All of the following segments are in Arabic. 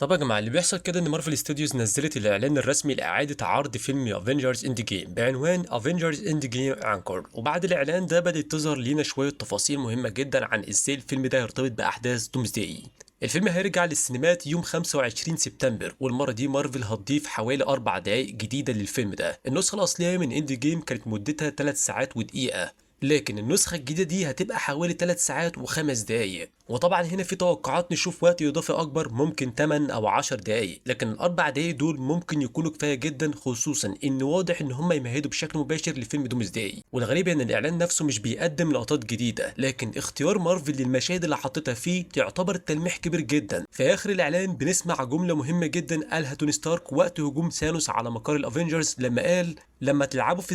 طب يا جماعة اللي بيحصل كده إن مارفل ستوديوز نزلت الإعلان الرسمي لإعادة عرض فيلم افنجرز اند جيم بعنوان افنجرز اند جيم انكور، وبعد الإعلان ده بدأت تظهر لينا شوية تفاصيل مهمة جدا عن إزاي الفيلم ده يرتبط بأحداث دومزداي. الفيلم هيرجع للسينمات يوم 25 سبتمبر، والمرة دي مارفل هتضيف حوالي 4 دقايق جديدة للفيلم ده. النسخة الأصلية من اند جيم كانت مدتها 3 ساعات ودقيقة، لكن النسخة الجديدة دي هتبقى حوالي 3 ساعات و5 دقايق. وطبعا هنا في توقعات نشوف وقت إضافي أكبر، ممكن 8 أو 10 دقايق، لكن الأربع دقايق دول ممكن يكونوا كفاية جدا، خصوصا إن واضح إن هم يمهدوا بشكل مباشر لفيلم دومزداي. والغريب إن الإعلان نفسه مش بيقدم لقطات جديدة، لكن اختيار مارفل للمشاهد اللي حطيتها فيه تعتبر تلميح كبير جدا. في آخر الإعلان بنسمع جملة مهمة جدا قالها توني ستارك وقت هجوم ثانوس على مقر الأفينجرز، لما قال لما تلعبوا في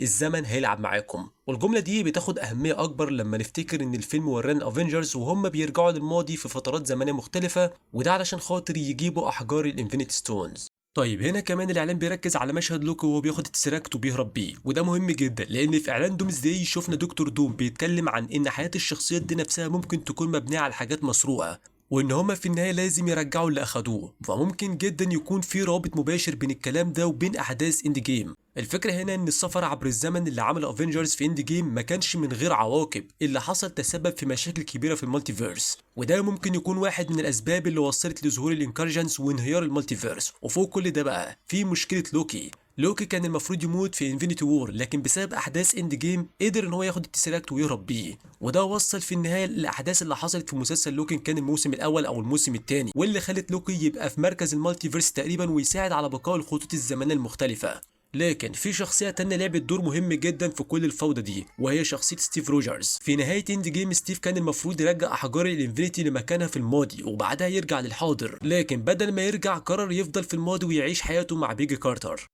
الزمن هيلعب معاكم. والجملة دي بتاخد أهمية أكبر لما نفتكر إن الفيلم ورانا افنجرز وهم بيرجعوا للماضي في فترات زمنية مختلفة، وده علشان خاطر يجيبوا أحجار الانفينيتي ستونز. طيب هنا كمان الإعلان بيركز على مشهد لوكي وهو بياخد التسراكت وبيهرب بيه، وده مهم جدا لأن في إعلان دومزداي شفنا دكتور دوم بيتكلم عن إن حياة الشخصيات دي نفسها ممكن تكون مبنية على حاجات مسروقة، وان هما في النهايه لازم يرجعوا اللي اخدوه. فممكن جدا يكون في رابط مباشر بين الكلام ده وبين احداث اند جيم. الفكره هنا ان السفر عبر الزمن اللي عمله افنجرز في اند جيم ما كانش من غير عواقب، اللي حصل تسبب في مشاكل كبيره في المالتيفيرس، وده ممكن يكون واحد من الاسباب اللي وصلت لظهور الانكارجنس وانهيار المالتيفيرس. وفوق كل ده بقى في مشكله لوكي كان المفروض يموت في انفينيتي وور، لكن بسبب احداث اند جيم قدر ان هو ياخد التسراكت ويهرب بيه، وده وصل في النهايه للاحداث اللي حصلت في مسلسل لوكي كان الموسم الاول او الموسم الثاني، واللي خلت لوكي يبقى في مركز المالتيفيرس تقريبا ويساعد على بقاء الخطوط الزمنيه المختلفه. لكن في شخصيه تانية لعبت دور مهم جدا في كل الفوضى دي، وهي شخصيه ستيف روجرز. في نهايه اند جيم ستيف كان المفروض يرجع احجار الانفينيتي لمكانها في الماضي وبعدها يرجع للحاضر، لكن بدل ما يرجع قرر يفضل في الماضي ويعيش حياته مع بيجي كارتر.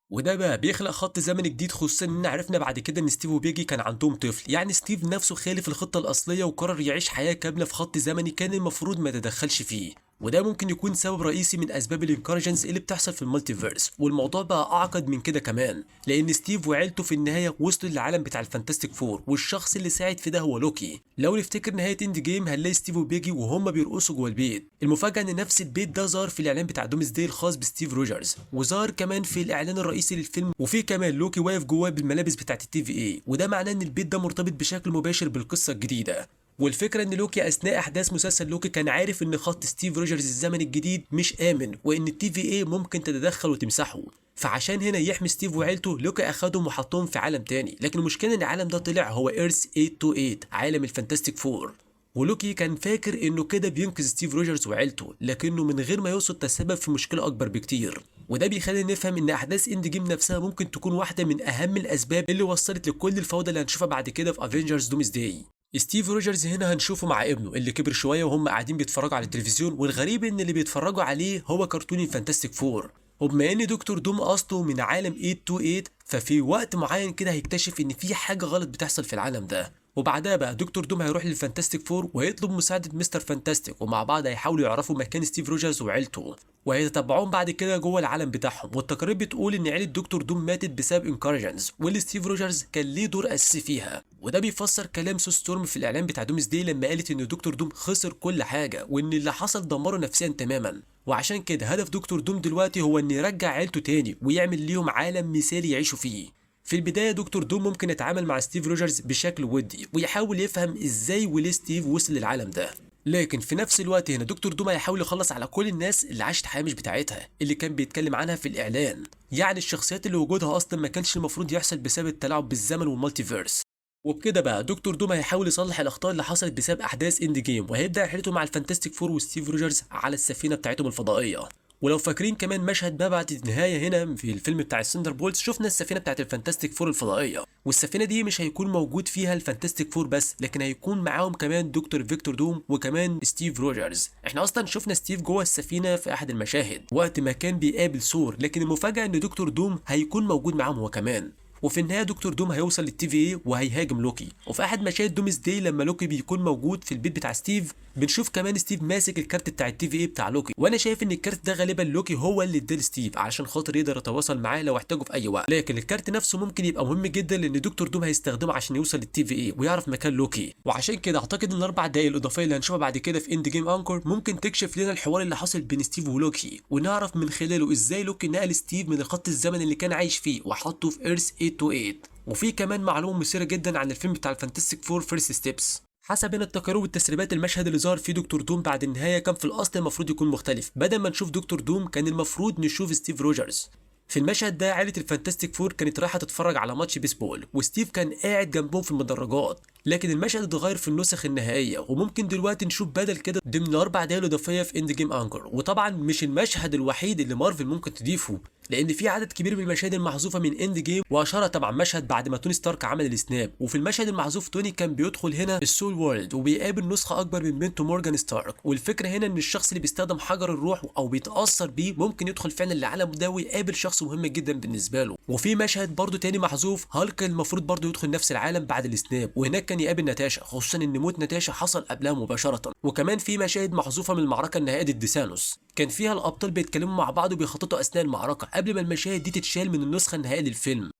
وده بقى بيخلق خط زمن جديد، خصوصا ان عرفنا بعد كده ان ستيف وبيجي كان عندهم طفل، يعني ستيف نفسه خالف الخطه الاصليه وقرر يعيش حياه كامله في خط زمني كان المفروض ما يتدخلش فيه. وده ممكن يكون سبب رئيسي من اسباب الانكارجنس اللي بتحصل في المالتيفيرس. والموضوع بقى اعقد من كده كمان، لان ستيف وعيلته في النهايه وصلوا للعالم بتاع الفانتاستيك فور، والشخص اللي ساعد في ده هو لوكي. لو نفتكر نهايه اند جيم هنلاقي ستيف وبيجي وهم بيرقصوا جوه البيت. المفاجاه ان نفس البيت ده ظهر في الاعلان بتاع دومزداي الخاص بستيف روجرز، وظهر كمان في الاعلان الرئيسي للفيلم، وفي كمان لوكي واقف جواه بالملابس بتاعت التي في اي، وده معناه ان البيت ده مرتبط بشكل مباشر بالقصه الجديده. والفكره ان لوكي اثناء احداث مسلسل لوكي كان عارف ان خط ستيف روجرز الزمن الجديد مش امن، وان التي في اي ممكن تتدخل وتمسحه. فعشان هنا يحمي ستيف وعيلته لوكي اخدهم وحطهم في عالم تاني، لكن المشكله ان العالم ده طلع هو ايرث 828، عالم الفانتاستيك فور. ولوكي كان فاكر انه كده بينقذ ستيف روجرز وعيلته، لكنه من غير ما يقصد تسبب في مشكله اكبر بكتير. وده بيخلينا نفهم ان احداث اند جيم نفسها ممكن تكون واحده من اهم الاسباب اللي وصلت لكل الفوضى اللي هنشوفها بعد كده في افنجرز دومزداي. ستيف روجرز هنا هنشوفه مع ابنه اللي كبر شويه وهم قاعدين بيتفرجوا على التلفزيون، والغريب ان اللي بيتفرجوا عليه هو كرتون الفانتاستيك فور. وبما ان دكتور دوم اصله من عالم 828، ففي وقت معين كده هيكتشف ان في حاجه غلط بتحصل في العالم ده. وبعدها بقى دكتور دوم هيروح للفانتاستيك فور وهيطلب مساعده مستر فانتاستيك، ومع بعض هيحاولوا يعرفوا مكان ستيف روجرز وعيلته، وهيتتبعوهم بعد كده جوه العالم بتاعهم. والتقارير بتقول ان عيله دكتور دوم ماتت بسبب انكارجنز، واللي ستيف روجرز كان ليه دور اساسي فيها. وده بيفسر كلام سو ستورم في الاعلان بتاع دومزداي لما قالت ان دكتور دوم خسر كل حاجه، وان اللي حصل دمره نفسيا تماما. وعشان كده هدف دكتور دوم دلوقتي هو ان يرجع عيلته تاني ويعمل ليهم عالم مثالي يعيشوا فيه. في البدايه دكتور دوم ممكن يتعامل مع ستيف روجرز بشكل ودي ويحاول يفهم ازاي وليه ستيف وصل للعالم ده، لكن في نفس الوقت هنا دكتور دوم هيحاول يخلص على كل الناس اللي عاشت حياه مش بتاعتها اللي كان بيتكلم عنها في الاعلان، يعني الشخصيات اللي وجودها اصلا ما كانش المفروض يحصل بسبب التلاعب بالزمن والمالتيفيرس. وبكده بقى دكتور دوم هيحاول يصلح الاخطاء اللي حصلت بسبب احداث اند جيم، وهيبدا رحلته مع الفانتاستيك فور وستيف روجرز على السفينه بتاعتهم الفضائيه. ولو فاكرين كمان مشهد ما بعد النهايه هنا في الفيلم بتاع السندر بولز، شفنا السفينه بتاعت الفانتاستيك فور الفضائيه، والسفينه دي مش هيكون موجود فيها الفانتاستيك فور بس، لكن هيكون معاهم كمان دكتور فيكتور دوم وكمان ستيف روجرز. احنا اصلا شفنا ستيف جوه السفينه في احد المشاهد وقت ما كان بيقابل ثور، لكن المفاجاه ان دكتور دوم هيكون موجود معاهم هو كمان. وفي النهايه دكتور دوم هيوصل للتي في اي وهيهاجم لوكي. وفي احد مشاهد دومز داي لما لوكي بيكون موجود في البيت بتاع ستيف بنشوف كمان ستيف ماسك الكارت بتاع التي في اي بتاع لوكي، وانا شايف ان الكارت ده غالبا لوكي هو اللي اداه لستيف علشان خاطر يقدر يتواصل معاه لو احتاجه في اي وقت. لكن الكارت نفسه ممكن يبقى مهم جدا لان دكتور دوم هيستخدمه عشان يوصل للتي في اي ويعرف مكان لوكي. وعشان كده اعتقد ان الاربع دقايق الاضافيه اللي هنشوفها بعد كده في اند جيم انكور ممكن تكشف لنا الحوار اللي حصل بين ستيف ولوكي، ونعرف من خلاله ازاي لوكي نقل ستيف من الخط الزمني اللي كان عايش فيه وحطه في ايرث 828. وفي كمان معلومه مثيره جدا عن الفيلم بتاع الفانتستيك فور فيرست ستيبس. حسب التقارير والتسريبات المشهد اللي ظهر فيه دكتور دوم بعد النهايه كان في الاصل المفروض يكون مختلف، بدل ما نشوف دكتور دوم كان المفروض نشوف ستيف روجرز. في المشهد ده عائله الفانتستيك فور كانت رايحه تتفرج على ماتش بيسبول وستيف كان قاعد جنبهم في المدرجات، لكن المشهد اتغير في النسخ النهائيه وممكن دلوقتي نشوف بدل كده ضمن الاربع دقايق الاضافيه في اند جيم انكر. وطبعا مش المشهد الوحيد اللي مارفل ممكن تضيفه، لان في عدد كبير من المشاهد المحذوفه من اند جيم، واشار طبعا مشهد بعد ما توني ستارك عمل السناب، وفي المشهد المحذوف توني كان بيدخل هنا السول وورلد وبيقابل نسخه اكبر من بنته مورجان ستارك. والفكره هنا ان الشخص اللي بيستخدم حجر الروح او بيتاثر بيه ممكن يدخل فعلا العالم ده ويقابل شخص مهم جدا بالنسبه له. وفي مشهد برضه تاني محذوف هالك المفروض برضه يدخل نفس العالم بعد السناب، وهناك كان يقابل ناتاشا، خصوصا ان موت ناتاشا حصل قبلها مباشره. وكمان في مشاهد محذوفه من المعركه النهائيه ضد ثانوس كان فيها الابطال بيتكلموا مع بعض وبيخططوا اثناء المعركه قبل ما المشاهد دي تتشال من النسخه النهائيه للفيلم.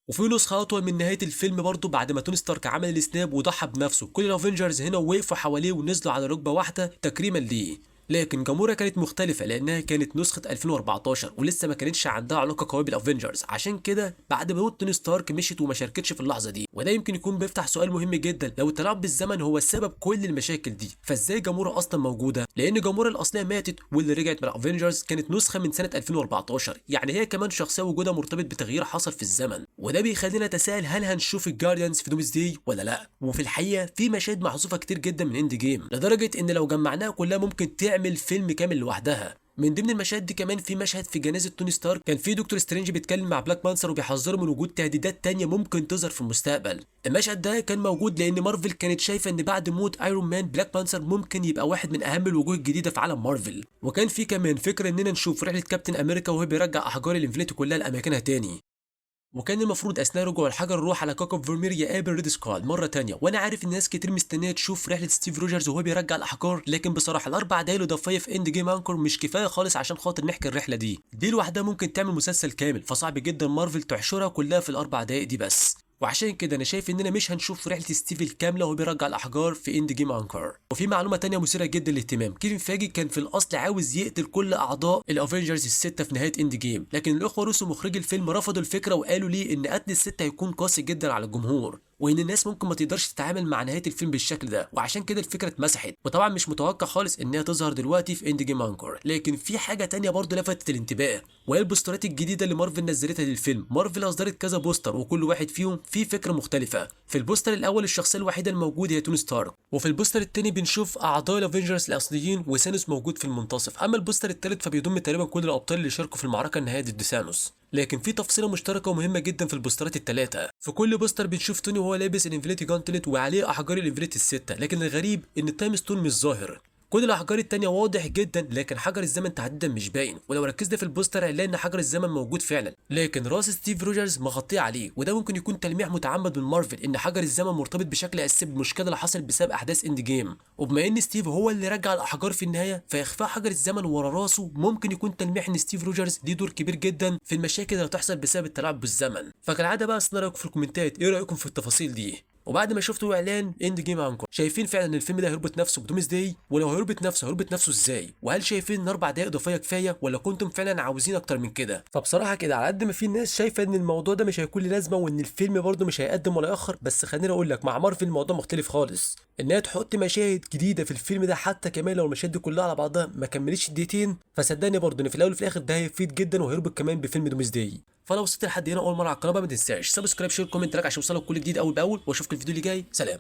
وفي نسخه اطول من نهايه الفيلم برضه بعد ما توني ستارك عمل السناب وضحى بنفسه، كل الافنجرز هنا وقفوا حواليه ونزلوا على ركبه واحده تكريما ليه. لكن جامورا كانت مختلفة لأنها كانت نسخة 2014 ولسه ما كانتش عندها علاقة قوية بالافنجرز، عشان كده بعد ما موت توني ستارك مشيت وما شاركتش في اللحظة دي. وده يمكن يكون بيفتح سؤال مهم جدا، لو التلاعب بالزمن هو السبب كل المشاكل دي فازاي جامورا أصلا موجودة؟ لأن جامورا الأصلية ماتت واللي رجعت من الافنجرز كانت نسخة من سنة 2014، يعني هي كمان شخصية وجودها مرتبط بتغيير حصل في الزمن. وده بيخلينا نتساءل هل هنشوف الجارديانز في دومز داي ولا لا؟ وفي الحقيقة في مشاهد محذوفة كتير جدا من اند جيم لدرجة إن لو جمعناها كلها ممكن تعمل فيلم كامل لوحدها. من ضمن المشاهد دي كمان في مشهد في جنازه توني ستارك كان في دكتور سترينج بيتكلم مع بلاك بانثر وبيحذره من وجود تهديدات تانية ممكن تظهر في المستقبل. المشهد ده كان موجود لان مارفل كانت شايفه ان بعد موت ايرون مان بلاك بانثر ممكن يبقى واحد من اهم الوجوه الجديده في عالم مارفل. وكان في كمان فكره اننا نشوف رحله كابتن امريكا وهو بيرجع احجار الانفينيتي كلها لاماكنها تاني. وكان المفروض اثناء رجوع الحجر الروح على كوكب فورمير يقابل ريد سكواد مره تانية، وانا عارف ان ناس كتير مستنيه تشوف رحله ستيف روجرز وهو بيرجع الاحجار، لكن بصراحه الاربع دقايق الاضافيه في اند جيم انكور مش كفايه خالص عشان خاطر نحكي الرحله دي لوحدها ممكن تعمل مسلسل كامل، فصعب جدا مارفل تحشرها كلها في الاربع دقايق دي بس. وعشان كده انا شايف اننا مش هنشوف رحله ستيف الكامله وهو بيرجع الاحجار في اند جيم انكر. وفي معلومه تانية مثيره جدا للاهتمام، كيفن فاجي كان في الاصل عاوز يقتل كل اعضاء الافنجرز السته في نهايه اند جيم، لكن الاخوه روسو مخرجي الفيلم رفضوا الفكره وقالوا ليه ان قتل السته هيكون قاسي جدا على الجمهور وان الناس ممكن ما تقدرش تتعامل مع نهايه الفيلم بالشكل ده، وعشان كده الفكره اتمسحت. وطبعا مش متوقع خالص انها تظهر دلوقتي في اند جيم انكر. لكن في حاجه تانية برضه لفتت الانتباه وهي البوسترات الجديده اللي مارفل نزلتها للفيلم. مارفل اصدرت كذا بوستر وكل واحد فيهم فيه فكره مختلفه. في البوستر الاول الشخصيه الوحيده الموجوده هي توني ستارك، وفي البوستر الثاني بنشوف اعضاء الافنجرز الاصليين وثانوس موجود في المنتصف. اما البوستر الثالث فبيضم تقريبا كل الابطال اللي شاركوا في المعركه النهائيه ضد ثانوس. لكن في تفصيله مشتركه ومهمه جدا في البوسترات الثلاثه. في كل بوستر بنشوف توني وهو لابس الانفينيتي جانتلت وعليه احجار الانفينيتي السته، لكن الغريب ان التايم ستون مش ظاهر. كل الاحجار التانية واضح جدا لكن حجر الزمن تحديدا مش باين، ولو ركزنا في البوستر هنلاقي ان حجر الزمن موجود فعلا لكن راس ستيف روجرز مغطيه عليه، وده ممكن يكون تلميح متعمد من مارفل ان حجر الزمن مرتبط بشكل اساسي بالمشكله اللي حصلت بسبب احداث اند جيم. وبما ان ستيف هو اللي رجع الاحجار في النهايه فاخفاء حجر الزمن ورا راسه ممكن يكون تلميح ان ستيف روجرز ليه دور كبير جدا في المشاكل اللي هتحصل بسبب التلاعب بالزمن. فكالعاده بقى استنوا رايكم في الكومنتات، ايه رايكم في التفاصيل دي؟ وبعد ما شفتوا اعلان اند جيم انكور شايفين فعلا ان الفيلم ده هيربط نفسه بدومز داي؟ ولو هيربط نفسه ازاي؟ وهل شايفين ان 4 دقايق اضافيه كفايه ولا كنتم فعلا عاوزين اكتر من كده؟ فبصراحه كده على قد ما في ناس شايفه ان الموضوع ده مش هيكون له لازمه وان الفيلم برده مش هيقدم ولا ياخر، بس خليني اقول لك مع مارفل الموضوع مختلف خالص، انها تحط مشاهد جديده في الفيلم ده حتى كمان لو المشاهد دي كلها على بعضها ما كملتش دقيقتين، فصدقني برده ان في الاول وفي الاخر ده هيفيد جدا وهيربط كمان بفيلم دومز داي. فلو وصلت لحد هنا اول مره على القناه ما تنساش سبسكرايب شير كومنت عشان يوصلك كل جديد اول باول، واشوفك الفيديو اللي جاي. سلام.